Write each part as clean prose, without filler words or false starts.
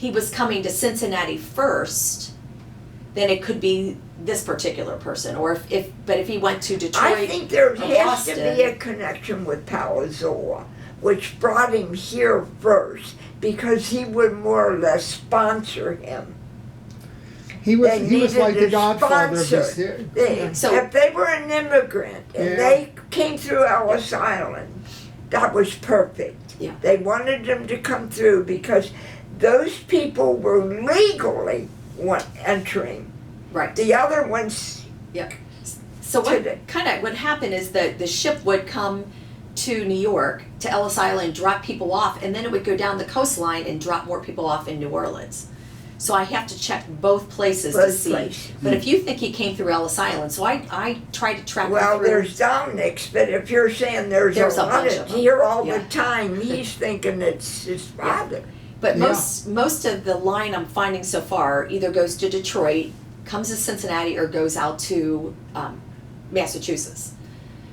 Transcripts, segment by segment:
he was coming to Cincinnati first, then it could be this particular person, or if he went to Detroit I think there or has to Boston, be a connection with Palazzolo, which brought him here first, because he would more or less sponsor him. He was They he was needed like the a godfather of sponsor. this. They, So- if they were an immigrant and Yeah. they came through Ellis Island, that was perfect. Yeah. They wanted them to come through because those people were legally entering. right. The other ones, So what today. kind of would happen is that the ship would come to New York, to Ellis Island, drop people off, and then it would go down the coastline and drop more people off in New Orleans. So I have to check both places to Both see. places. But if you think he came through Ellis Island, so I tried to track him well, through. there's Dominic's, but if you're saying there's There's a a lot bunch of of them. here all Yeah. the time, he's thinking it's his father. But Yeah. most of the line I'm finding so far either goes to Detroit, comes to Cincinnati, or goes out to Massachusetts.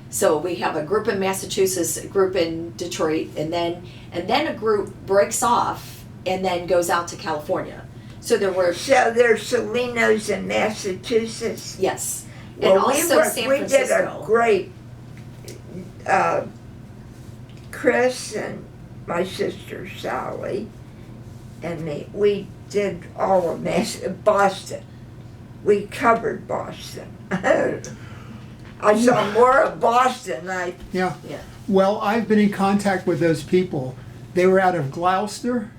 So we have a group in Massachusetts, a group in Detroit, and then a group breaks off and then goes out to California. So there were, So there's Ciolinos in Massachusetts. yes, and Well, also San we did a Francisco. great, Chris and my sister Sally and me, we did all of Boston. We covered Boston. I saw more of Boston than Yeah. Yeah. Well, I've been in contact with those people. They were out of Gloucester,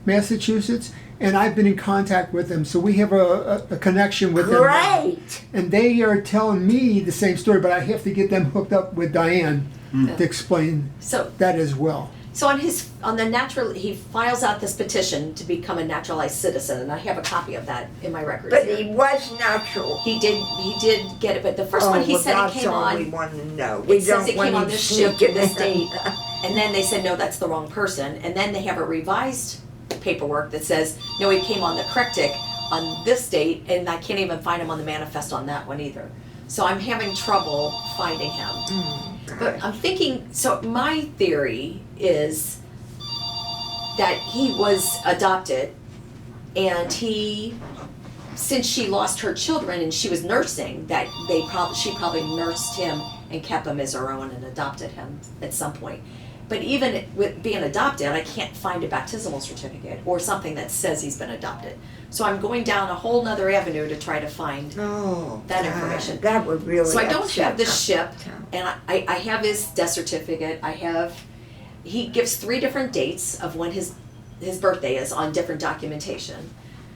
Massachusetts, and I've been in contact with them. So we have a connection with them. Great! And they are telling me the same story, but I have to get them hooked up with Diane to explain So that as well. So he files out this petition to become a naturalized citizen, and I have a copy of that in my records. But here. he was natural. He did get it, but the first one he said he came That's all we on. want to know. We It says don't it want came on him this ship sneaking this in. date, and then they said no, that's the wrong person, and then they have a revised paperwork that says no, he came on the correct tick on this date, and I can't even find him on the manifest on that one either. So I'm having trouble finding him. But I'm thinking, so my theory is that he was adopted, and since she lost her children and she was nursing, that she probably nursed him and kept him as her own and adopted him at some point. But even with being adopted, I can't find a baptismal certificate or something that says he's been adopted. So I'm going down a whole nother avenue to try to find Oh, that God, information. That would really So I don't upset have the them. ship, and I have his death certificate. He gives 3 different dates of when his birthday is on different documentation.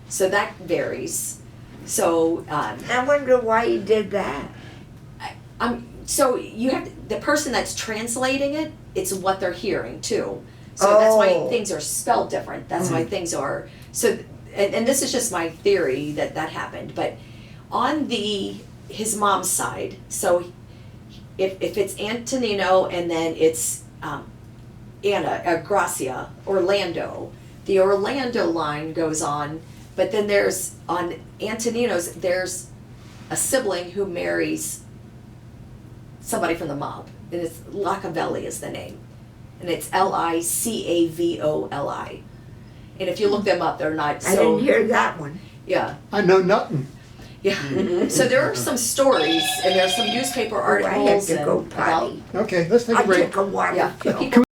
So that varies. So I wonder why he did that. so you have the person that's translating it. It's what they're hearing too. So that's why Oh. things are spelled different. That's why things are so. And this is just my theory that happened. But on his mom's side, so if it's Antonino and then it's Gracia, Orlando, the Orlando line goes on, but then there's on Antonino's there's a sibling who marries somebody from the mob, and it's Lacavelli is the name, and it's Licavoli. And if you look them up, they're not so. I didn't hear that one. Yeah, I know nothing. yeah. So there are some stories, and there's some newspaper Oh, I have articles to go and about. potty. Okay, let's take I a break. took a water Yeah. pill.